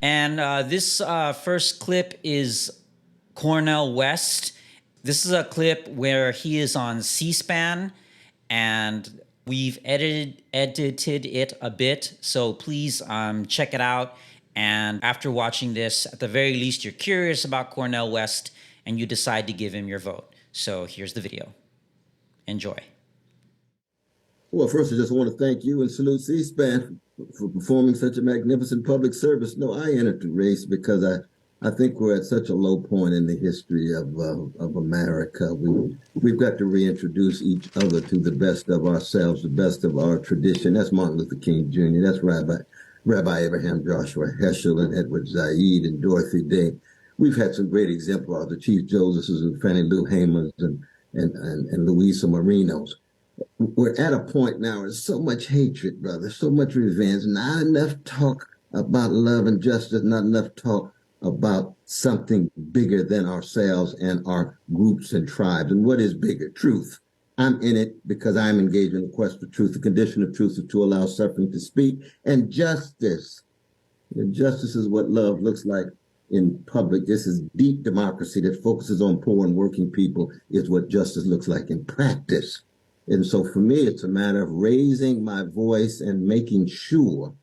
And this first clip is Cornel West. This is a clip where he is on C-SPAN, and we've edited it a bit. So please check it out. And after watching this, at the very least, you're curious about Cornel West and you decide to give him your vote. So here's the video. Enjoy. Well, first, I just want to thank you and salute C-SPAN for performing such a magnificent public service. No, I entered the race because I think we're at such a low point in the history of America. We've got to reintroduce each other to the best of ourselves, the best of our tradition. That's Martin Luther King Jr., that's Rabbi Abraham Joshua Heschel and Edward Said and Dorothy Day. We've had some great exemplars, the Chief Josephs and Fannie Lou Hamons and Louisa Marinos. We're at a point now, there's so much hatred, brother, so much revenge, not enough talk about love and justice, not enough talk about something bigger than ourselves and our groups and tribes. And what is bigger? Truth. I'm in it because I'm engaged in the quest for truth. The condition of truth is to allow suffering to speak. And justice. And justice is what love looks like in public. This is deep democracy that focuses on poor and working people is what justice looks like in practice. And so for me, it's a matter of raising my voice and making sure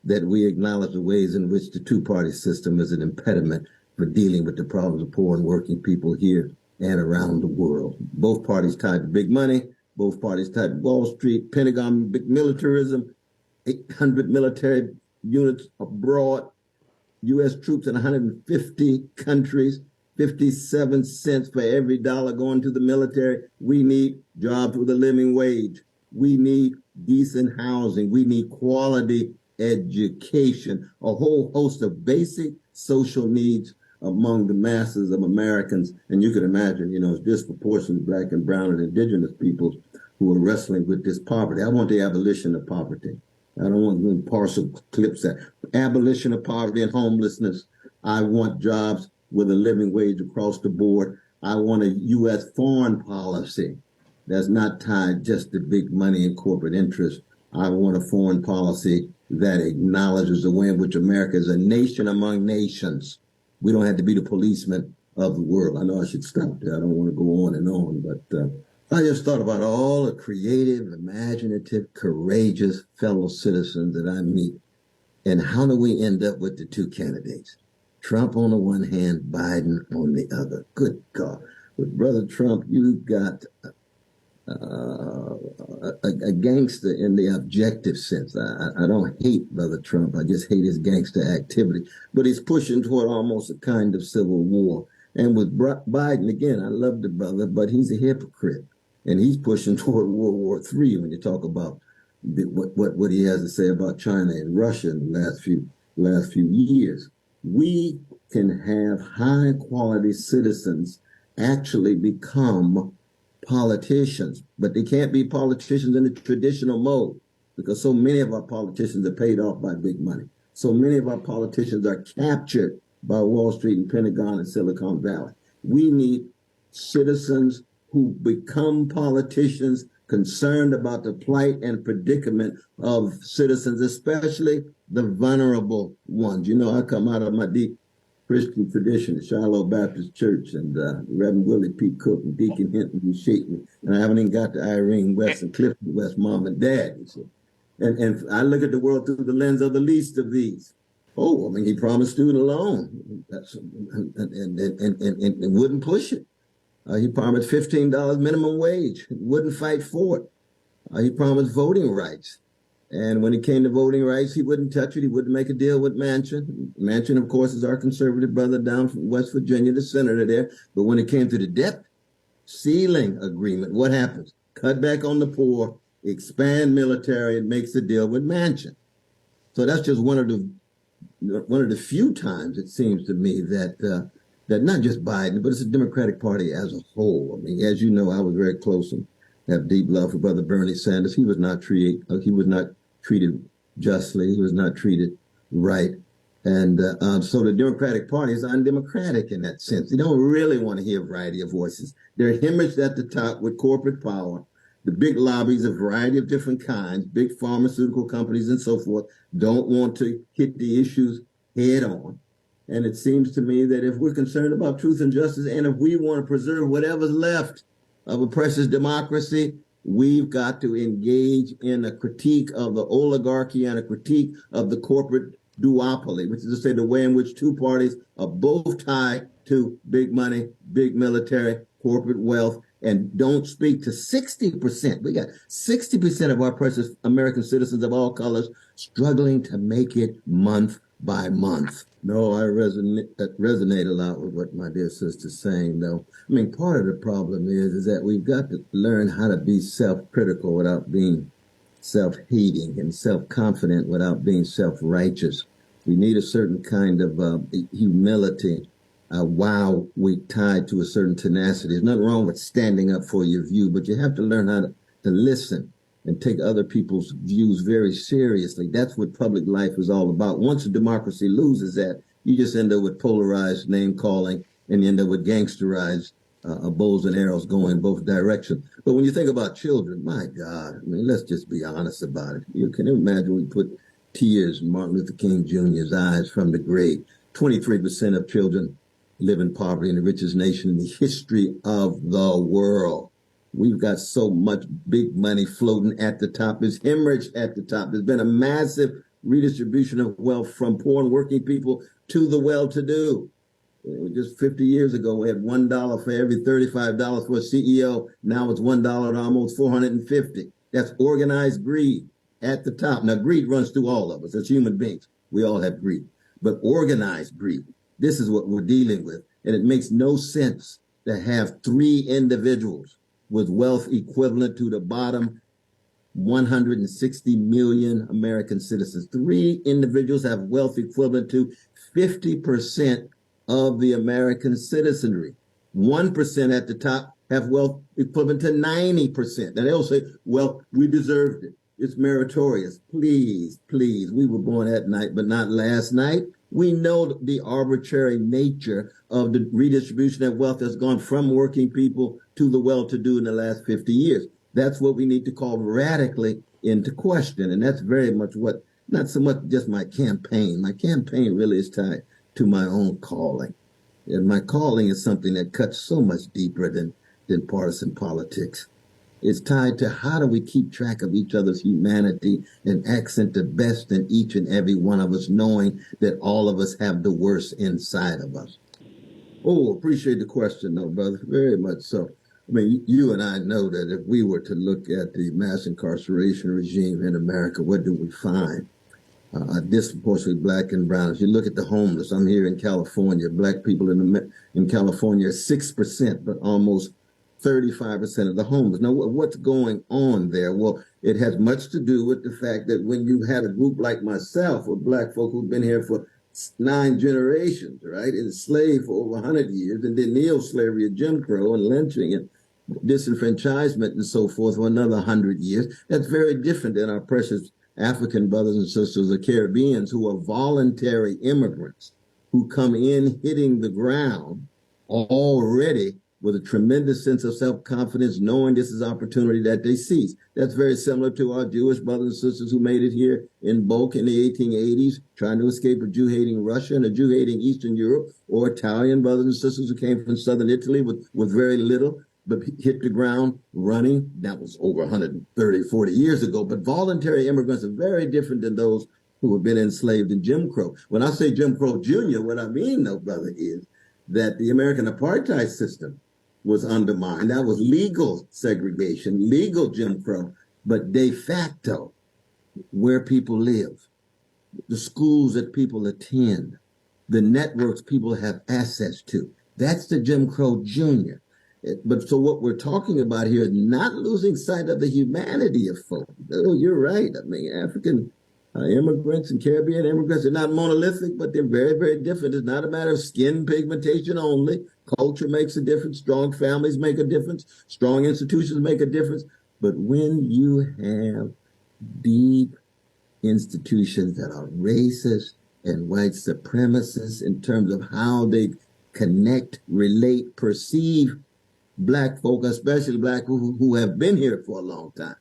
that we acknowledge the ways in which the two-party system is an impediment for dealing with the problems of poor and working people here and around the world. Both parties tied to big money, both parties tied to Wall Street, Pentagon, big militarism, 800 military units abroad, U.S. troops in 150 countries, 57 cents for every dollar going to the military. We need jobs with a living wage. We need decent housing. We need quality education, a whole host of basic social needs among the masses of Americans. And you can imagine, it's disproportionately Black and brown and indigenous peoples who are wrestling with this poverty. I want the abolition of poverty. I don't want partial clips at abolition of poverty and homelessness. I want jobs with a living wage across the board. I want a U.S. foreign policy that's not tied just to big money and corporate interests. I want a foreign policy that acknowledges the way in which America is a nation among nations. We don't have to be the policeman of the world. I know I should stop there. I don't want to go on and on, but I just thought about all the creative, imaginative, courageous fellow citizens that I meet. And how do we end up with the two candidates? Trump on the one hand, Biden on the other. Good God. With Brother Trump, you've got a gangster in the objective sense. I don't hate Brother Trump. I just hate his gangster activity. But he's pushing toward almost a kind of civil war. And with Biden, again, I love the brother, but he's a hypocrite. And he's pushing toward World War III when you talk about what he has to say about China and Russia in the last few years. We can have high quality citizens actually become politicians, but they can't be politicians in the traditional mode because so many of our politicians are paid off by big money. So many of our politicians are captured by Wall Street and Pentagon and Silicon Valley. We need citizens who become politicians concerned about the plight and predicament of citizens, especially the vulnerable ones. I come out of my deep Christian tradition, the Shiloh Baptist Church, and Reverend Willie P. Cook and Deacon Hinton and Shaton. And I haven't even got to Irene West and Clifton West, mom and dad. You see. And I look at the world through the lens of the least of these. Oh, he promised student loan and wouldn't push it. He promised $15 minimum wage, wouldn't fight for it. He promised voting rights. And when it came to voting rights, he wouldn't touch it. He wouldn't make a deal with Manchin. Manchin, of course, is our conservative brother down from West Virginia, the senator there. But when it came to the debt ceiling agreement, what happens? Cut back on the poor, expand military, and makes a deal with Manchin. So that's just one of the few times it seems to me that not just Biden, but it's the Democratic Party as a whole. As you know, I was very close and have deep love for Brother Bernie Sanders. He was not treated justly. He was not treated right. And so the Democratic Party is undemocratic in that sense. They don't really want to hear a variety of voices. They're hemorrhaged at the top with corporate power. The big lobbies, a variety of different kinds, big pharmaceutical companies and so forth, don't want to hit the issues head on. And it seems to me that if we're concerned about truth and justice, and if we want to preserve whatever's left of a precious democracy, we've got to engage in a critique of the oligarchy and a critique of the corporate duopoly, which is to say the way in which two parties are both tied to big money, big military, corporate wealth, and don't speak to 60%. We got 60% of our precious American citizens of all colors struggling to make it month by month. No, I resonate a lot with what my dear sister's saying, though. I mean, part of the problem is that we've got to learn how to be self-critical without being self-hating and self-confident without being self-righteous. We need a certain kind of humility while we tied to a certain tenacity. There's nothing wrong with standing up for your view, but you have to learn how to listen and take other people's views very seriously. That's what public life is all about. Once a democracy loses that, you just end up with polarized name calling and you end up with gangsterized bows and arrows going in both directions. But when you think about children, my God, I mean, let's just be honest about it. You can imagine we put tears in Martin Luther King Jr.'s eyes from the grave. 23% of children live in poverty in the richest nation in the history of the world. We've got so much big money floating at the top. There's hemorrhage at the top. There's been a massive redistribution of wealth from poor and working people to the well-to-do. Just 50 years ago, we had $1 for every $35 for a CEO. Now it's $1 to almost 450. That's organized greed at the top. Now, greed runs through all of us as human beings. We all have greed. But organized greed, this is what we're dealing with. And it makes no sense to have three individuals with wealth equivalent to the bottom 160 million American citizens. Three individuals have wealth equivalent to 50% of the American citizenry. 1% at the top have wealth equivalent to 90%. Now they'll say, well, we deserved it. It's meritorious. Please, please. We were born at night, but not last night. We know the arbitrary nature of the redistribution of wealth that's gone from working people to the well-to-do in the last 50 years. That's what we need to call radically into question. And that's very much what, not so much just my campaign. My campaign really is tied to my own calling. And my calling is something that cuts so much deeper than partisan politics. It's tied to how do we keep track of each other's humanity and accent the best in each and every one of us, knowing that all of us have the worst inside of us. Oh, appreciate the question, though, brother. Very much so. I mean, you and I know that if we were to look at the mass incarceration regime in America, what do we find? Disproportionately black and brown. If you look at the homeless, I'm here in California. Black people in California are 6%, but almost 35% of the homeless. Now, what's going on there? Well, it has much to do with the fact that when you had a group like myself, with black folk who've been here for 9 generations, right, enslaved for over 100 years, and then neo-slavery and Jim Crow and lynching and disenfranchisement and so forth for another 100 years, that's very different than our precious African brothers and sisters or Caribbeans who are voluntary immigrants who come in hitting the ground already with a tremendous sense of self-confidence, knowing this is opportunity that they seize. That's very similar to our Jewish brothers and sisters who made it here in bulk in the 1880s, trying to escape a Jew-hating Russia and a Jew-hating Eastern Europe, or Italian brothers and sisters who came from southern Italy with very little, but hit the ground running. That was over 130, 40 years ago. But voluntary immigrants are very different than those who have been enslaved in Jim Crow. When I say Jim Crow Jr., what I mean, though, brother, is that the American apartheid system was undermined. That was legal segregation, legal Jim Crow, but de facto, where people live, the schools that people attend, the networks people have access to. That's the Jim Crow Jr. But so what we're talking about here is not losing sight of the humanity of folk. Oh, you're right. I mean, African immigrants and Caribbean immigrants are not monolithic, but they're very, very different. It's not a matter of skin pigmentation only. Culture makes a difference. Strong families make a difference. Strong institutions make a difference. But when you have deep institutions that are racist and white supremacists in terms of how they connect, relate, perceive black folk, especially black who have been here for a long time,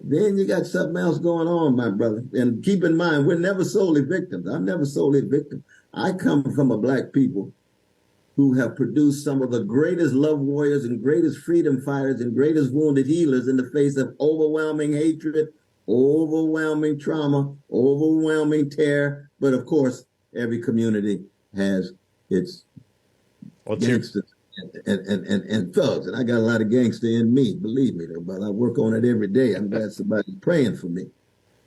then you got something else going on, my brother. And keep in mind, we're never solely victims. I'm never solely a victim. I come from a black people who have produced some of the greatest love warriors and greatest freedom fighters and greatest wounded healers in the face of overwhelming hatred, overwhelming trauma, overwhelming terror. But of course, every community has its gangsters and thugs. And I got a lot of gangster in me, believe me, though, but I work on it every day. I'm glad somebody's praying for me.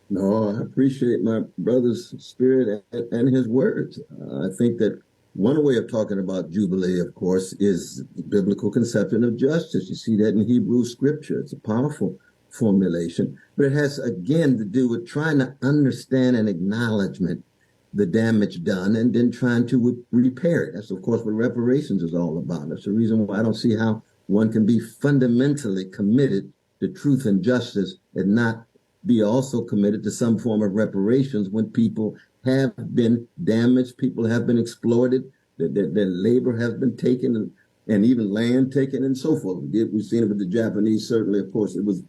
No, I appreciate my brother's spirit and his words. I think that one way of talking about Jubilee, of course, is the biblical conception of justice. You see that in Hebrew scripture. It's a powerful formulation, but it has, again, to do with trying to understand and acknowledgement the damage done and then trying to repair it. That's, of course, what reparations is all about. That's the reason why I don't see how one can be fundamentally committed to truth and justice and not be also committed to some form of reparations when people have been damaged, people have been exploited, their labor has been taken, and even land taken, and so forth. We've seen it with the Japanese. Certainly, of course, it was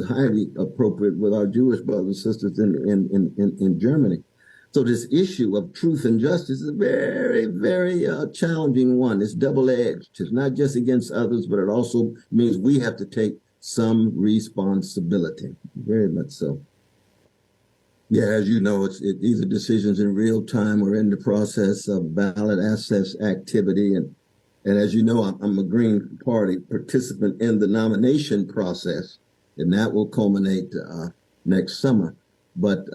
highly appropriate with our Jewish brothers and sisters in Germany. So this issue of truth and justice is a very, very challenging one. It's double-edged. It's not just against others, but it also means we have to take some responsibility. Very much so. Yeah, as you know, these are decisions in real time. We're in the process of ballot access activity. And as you know, I'm a Green Party participant in the nomination process, and that will culminate next summer. But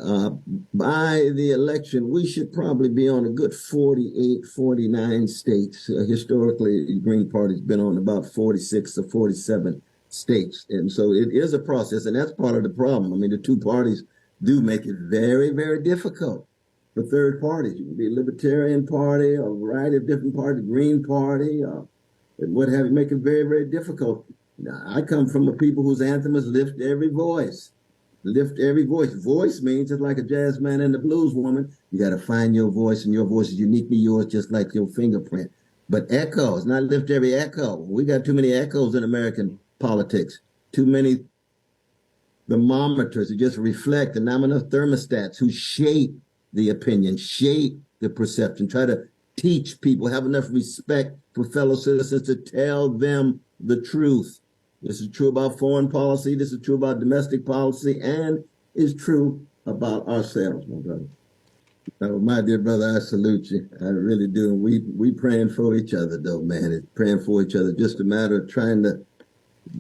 by the election, we should probably be on a good 48, 49 states. Historically, the Green Party's been on about 46 or 47 states. And so it is a process, and that's part of the problem. I mean, the two parties do make it very, very difficult for third parties. You can be a Libertarian Party, a variety of different parties, Green Party, and what have you, make it very, very difficult. Now, I come from a people whose anthem is lift every voice. Lift every voice. Voice means just like a jazz man and a blues woman. You got to find your voice, and your voice is uniquely yours, just like your fingerprint. But echoes, not lift every echo. We got too many echoes in American politics. Too many thermometers who just reflect, and not enough thermostats who shape the opinion, shape the perception, try to teach people, have enough respect for fellow citizens to tell them the truth. This is true about foreign policy. This is true about domestic policy, and is true about ourselves, my brother. My dear brother, I salute you. I really do. We praying for each other, though, man. It's praying for each other. Just a matter of trying to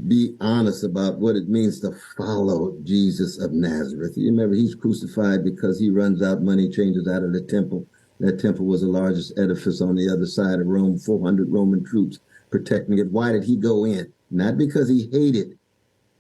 be honest about what it means to follow Jesus of Nazareth. You remember, he's crucified because he runs out money changers out of the temple. That temple was the largest edifice on the other side of Rome, 400 Roman troops protecting it. Why did he go in? Not because he hated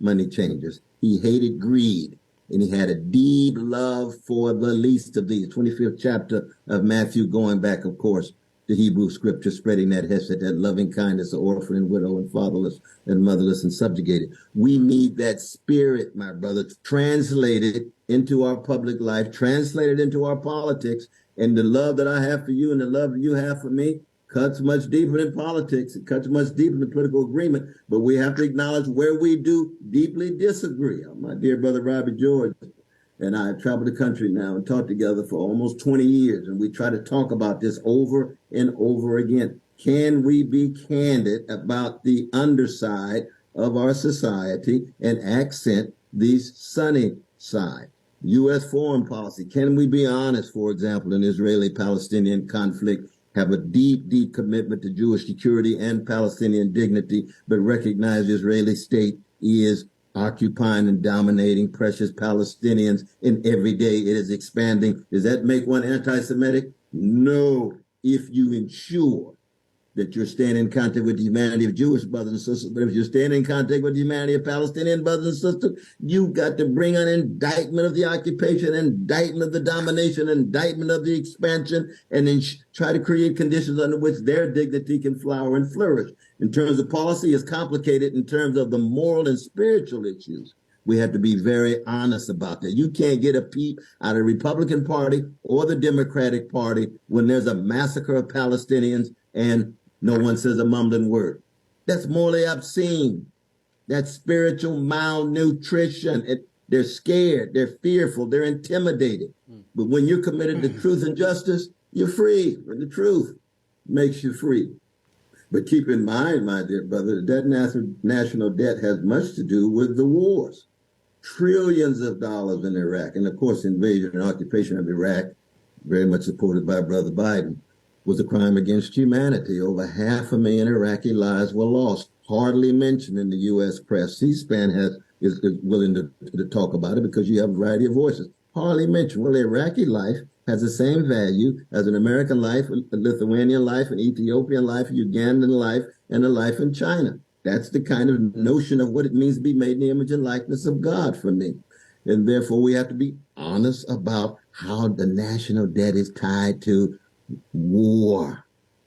money changers. He hated greed. And he had a deep love for the least of these. 25th chapter of Matthew, going back, of course, to Hebrew scripture, spreading that hesed, that loving kindness, the orphan and widow and fatherless and motherless and subjugated. We need that spirit, my brother, translated into our public life, translated into our politics. And the love that I have for you and the love you have for me cuts much deeper than politics. It cuts much deeper than political agreement. But we have to acknowledge where we do deeply disagree. My dear brother Robbie George and I have traveled the country now and taught together for almost 20 years. And we try to talk about this over and over again. Can we be candid about the underside of our society and accent the sunny side? U.S. foreign policy. Can we be honest, for example, in Israeli-Palestinian conflict, have a deep, deep commitment to Jewish security and Palestinian dignity, but recognize the Israeli state is occupying and dominating precious Palestinians, and every day it is expanding. Does that make one anti-Semitic? No, if you ensure that you're staying in contact with the humanity of Jewish brothers and sisters. But if you're staying in contact with the humanity of Palestinian brothers and sisters, you've got to bring an indictment of the occupation, indictment of the domination, indictment of the expansion, and then try to create conditions under which their dignity can flower and flourish. In terms of policy, it's complicated in terms of the moral and spiritual issues. We have to be very honest about that. You can't get a peep out of the Republican Party or the Democratic Party when there's a massacre of Palestinians and no one says a mumbling word. That's morally obscene. That's spiritual malnutrition. They're scared, they're fearful, they're intimidated. But when you're committed to truth and justice, you're free. And the truth makes you free. But keep in mind, my dear brother, that national debt has much to do with the wars. Trillions of dollars in Iraq. And of course, invasion and occupation of Iraq, very much supported by Brother Biden, was a crime against humanity. Over 500,000 Iraqi lives were lost, hardly mentioned in the U.S. press. C-SPAN is willing to talk about it because you have a variety of voices. Hardly mentioned. Well, Iraqi life has the same value as an American life, a Lithuanian life, an Ethiopian life, a Ugandan life, and a life in China. That's the kind of notion of what it means to be made in the image and likeness of God for me. And therefore, we have to be honest about how the national debt is tied to war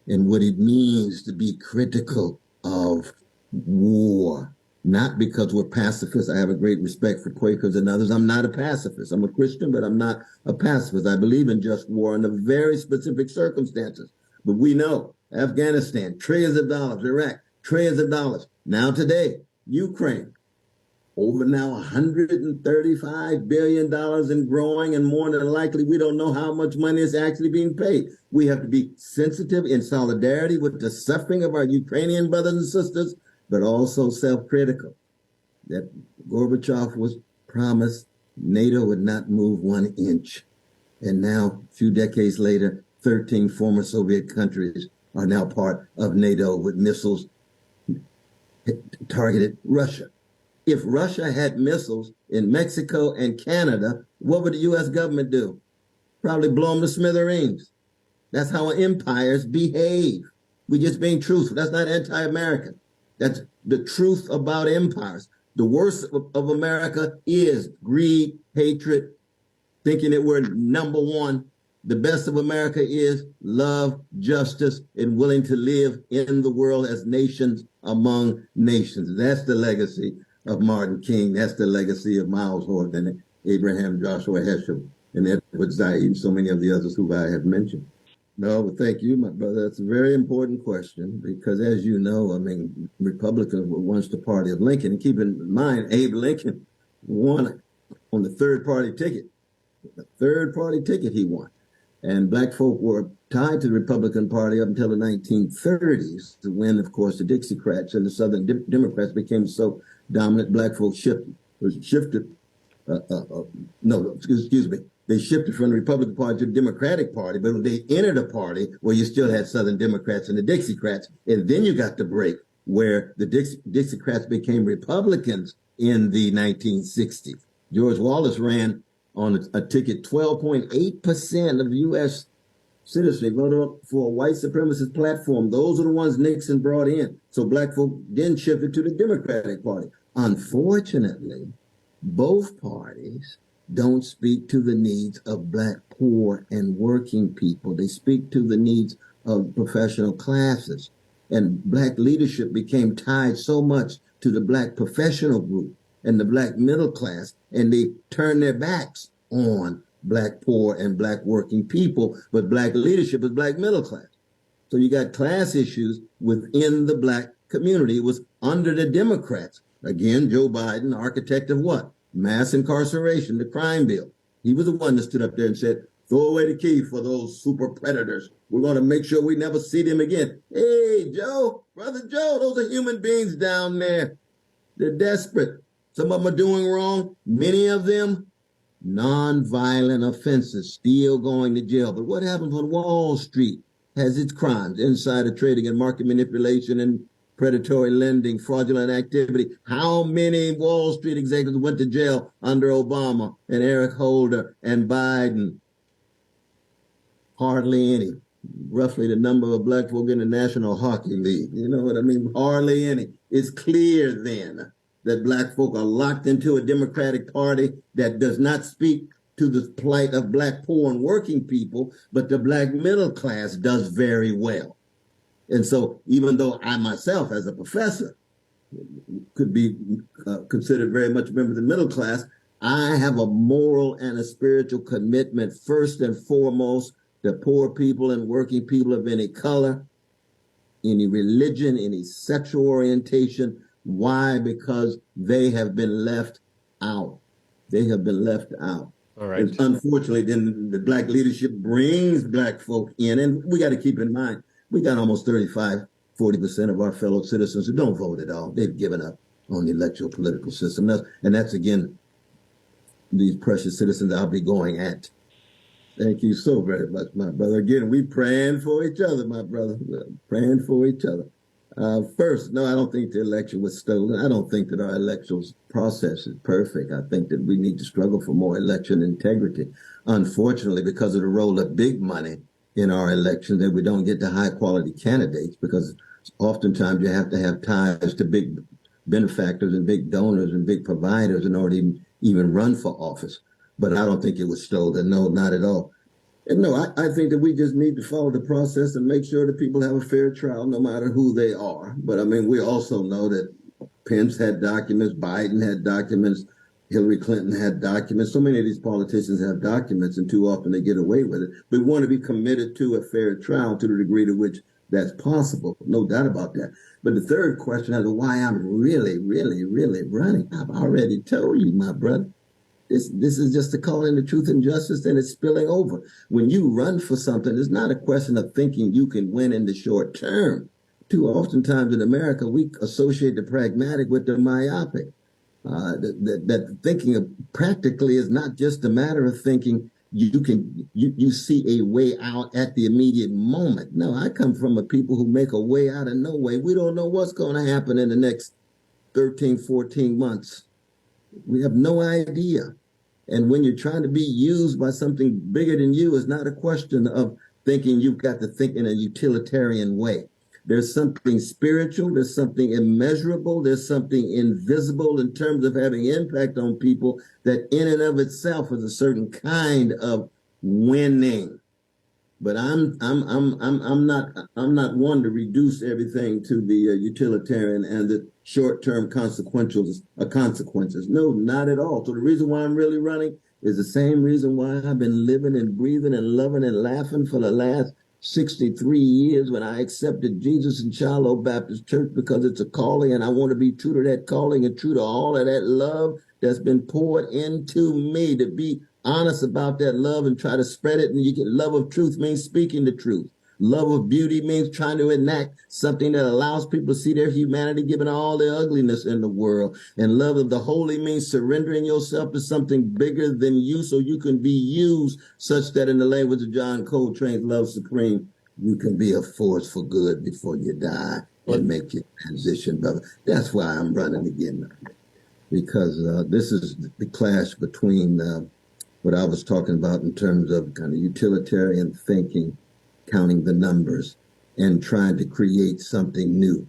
and what it means to be critical of war. Not because we're pacifists. I have a great respect for Quakers and others. I'm not a pacifist. I'm a Christian, but I'm not a pacifist. I believe in just war under very specific circumstances. But we know Afghanistan, trillions of dollars, Iraq, trillions of dollars. Now today, Ukraine, over now $135 billion and growing, and more than likely, we don't know how much money is actually being paid. We have to be sensitive in solidarity with the suffering of our Ukrainian brothers and sisters, but also self-critical. That Gorbachev was promised NATO would not move 1 inch. And now, a few decades later, 13 former Soviet countries are now part of NATO with missiles targeted Russia. If Russia had missiles in Mexico and Canada, what would the U.S. government do? Probably blow them to smithereens. That's how empires behave. We're just being truthful. That's not anti-American. That's the truth about empires. The worst of America is greed, hatred, thinking that we're number one. The best of America is love, justice, and willing to live in the world as nations among nations. That's the legacy of Martin King. That's the legacy of Miles Horton, Abraham Joshua Heschel, and Edward Said, and so many of the others who I have mentioned. No, but thank you, my brother. That's a very important question because, as you know, I mean, Republicans were once the party of Lincoln. And keep in mind, Abe Lincoln won on the third party ticket. The third party ticket he won. And black folk were tied to the Republican Party up until the 1930s, when, of course, the Dixiecrats and the Southern Democrats became so dominant. Black folk shifted. No, excuse me. They shifted from the Republican Party to the Democratic Party, but they entered a party where you still had Southern Democrats and the Dixiecrats, and then you got the break where the Dixiecrats became Republicans in the 1960s. George Wallace ran on a ticket. 12.8% of the U.S. citizenry voted for a white supremacist platform. Those are the ones Nixon brought in. So black folk then shifted to the Democratic Party. Unfortunately, both parties don't speak to the needs of black, poor, and working people. They speak to the needs of professional classes. And black leadership became tied so much to the black professional group and the black middle class, and they turned their backs on black poor and black working people, but black leadership is black middle class. So you got class issues within the black community. It was under the Democrats. Again, Joe Biden, architect of what? Mass incarceration, the crime bill. He was the one that stood up there and said, throw away the key for those super predators. We're going to make sure we never see them again. Hey, Joe, Brother Joe, those are human beings down there. They're desperate. Some of them are doing wrong. Many of them, non-violent offenses, still going to jail. But what happens when Wall Street has its crimes, insider trading and market manipulation and predatory lending, fraudulent activity? How many Wall Street executives went to jail under Obama and Eric Holder and Biden? Hardly any. Roughly the number of black folk in the National Hockey League. You know what I mean? Hardly any. It's clear then that black folk are locked into a Democratic Party that does not speak to the plight of black poor and working people, but the black middle class does very well. And so even though I myself, as a professor, could be considered very much a member of the middle class, I have a moral and a spiritual commitment, first and foremost, to poor people and working people of any color, any religion, any sexual orientation. Why? Because they have been left out. They have been left out. All And right. unfortunately, then the black leadership brings black folk in. And we got to keep in mind, we got almost 35–40% of our fellow citizens who don't vote at all. They've given up on the electoral political system. And that's, again, these precious citizens I'll be going at. Thank you so very much, my brother. Again, we praying for each other, my brother. Praying for each other. First, no, I don't think the election was stolen. I don't think that our electoral process is perfect. I think that we need to struggle for more election integrity. Unfortunately, because of the role of big money in our elections, that we don't get the high quality candidates, because oftentimes you have to have ties to big benefactors and big donors and big providers in order to even run for office. But I don't think it was stolen. No, not at all. And no, I think that we just need to follow the process and make sure that people have a fair trial, no matter who they are. But I mean, we also know that Pence had documents, Biden had documents, Hillary Clinton had documents. So many of these politicians have documents, and too often they get away with it. We want to be committed to a fair trial to the degree to which that's possible. No doubt about that. But the third question as to why I'm really, really, really running, I've already told you, my brother. This is just a calling to truth and justice, and it's spilling over. When you run for something, it's not a question of thinking you can win in the short term. Too oftentimes in America, we associate the pragmatic with the myopic. That thinking of practically is not just a matter of thinking you see a way out at the immediate moment. No, I come from a people who make a way out of no way. We don't know what's going to happen in the next 13, 14 months. We have no idea. And when you're trying to be used by something bigger than you, it's not a question of thinking you've got to think in a utilitarian way. There's something spiritual, there's something immeasurable, there's something invisible in terms of having impact on people that in and of itself is a certain kind of winning. But I'm not one to reduce everything to the utilitarian and the short-term consequences. No, not at all. So the reason why I'm really running is the same reason why I've been living and breathing and loving and laughing for the last 63 years when I accepted Jesus in Shiloh Baptist Church, because it's a calling, and I want to be true to that calling and true to all of that love that's been poured into me, to be honest about that love and try to spread it. And you get love of truth means speaking the truth. Love of beauty means trying to enact something that allows people to see their humanity, given all the ugliness in the world. And love of the holy means surrendering yourself to something bigger than you so you can be used, such that, in the language of John Coltrane's Love Supreme, you can be a force for good before you die and make your transition, brother. That's why I'm running again, because this is the clash between what I was talking about in terms of kind of utilitarian thinking, counting the numbers, and trying to create something new.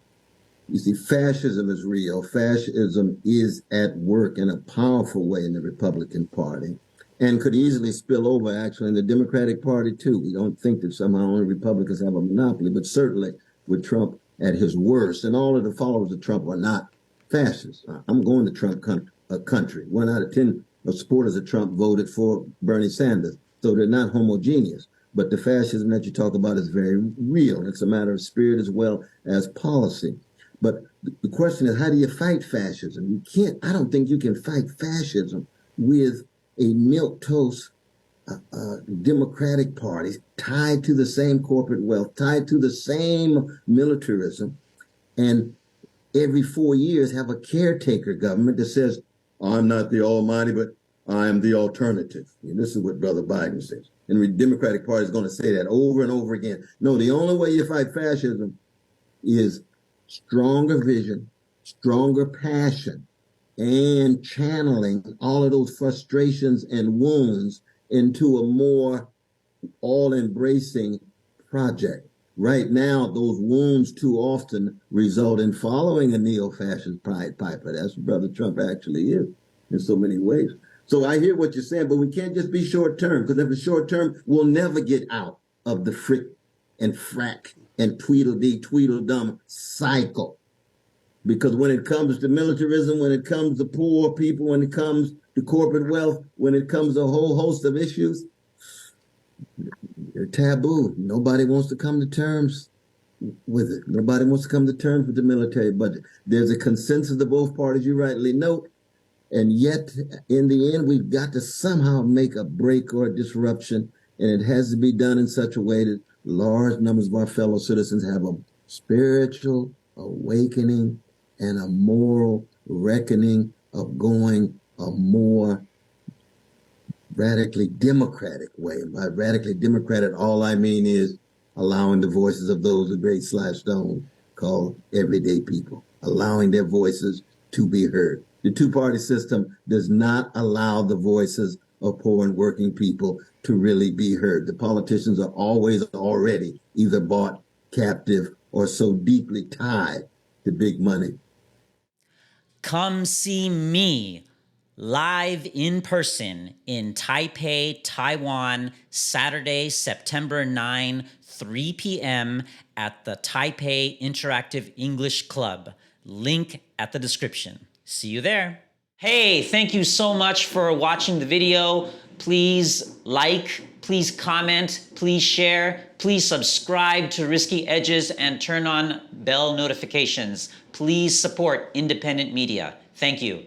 You see, fascism is real. Fascism is at work in a powerful way in the Republican Party, and could easily spill over, actually, in the Democratic Party, too. We don't think that somehow only Republicans have a monopoly, but certainly with Trump at his worst. And all of the followers of Trump are not fascists. I'm going to Trump country. 1 out of 10 supporters of Trump voted for Bernie Sanders. So they're not homogeneous. But the fascism that you talk about is very real. It's a matter of spirit as well as policy. But the question is, how do you fight fascism? You can't, I don't think you can fight fascism with a milquetoast Democratic Party tied to the same corporate wealth, tied to the same militarism, and every 4 years have a caretaker government that says, I'm not the almighty, but I am the alternative. And this is what Brother Biden says. And the Democratic Party is going to say that over and over again. No, the only way you fight fascism is stronger vision, stronger passion, and channeling all of those frustrations and wounds into a more all-embracing project. Right now, those wounds too often result in following a neo-fascist Pied Piper. That's what Brother Trump actually is in so many ways. So I hear what you're saying, but we can't just be short-term, because if it's short-term, we'll never get out of the frick and frack and tweedledee tweedledum cycle. Because when it comes to militarism, when it comes to poor people, when it comes to corporate wealth, when it comes to a whole host of issues, they're taboo. Nobody wants to come to terms with it. Nobody wants to come to terms with the military budget. There's a consensus of both parties, you rightly note, And yet, in the end, we've got to somehow make a break or a disruption, and it has to be done in such a way that large numbers of our fellow citizens have a spiritual awakening and a moral reckoning of going a more radically democratic way. And by radically democratic, all I mean is allowing the voices of those the great Slash Stone called everyday people, allowing their voices to be heard. The two-party system does not allow the voices of poor and working people to really be heard. The politicians are always already either bought captive or so deeply tied to big money. Come see me live in person in Taipei, Taiwan, Saturday, September 9, 3 p.m. at the Taipei Interactive English Club. Link at the description. See you there. Hey, thank you so much for watching the video. Please like, please comment, please share, please subscribe to Risky Edges and turn on bell notifications. Please support independent media. Thank you.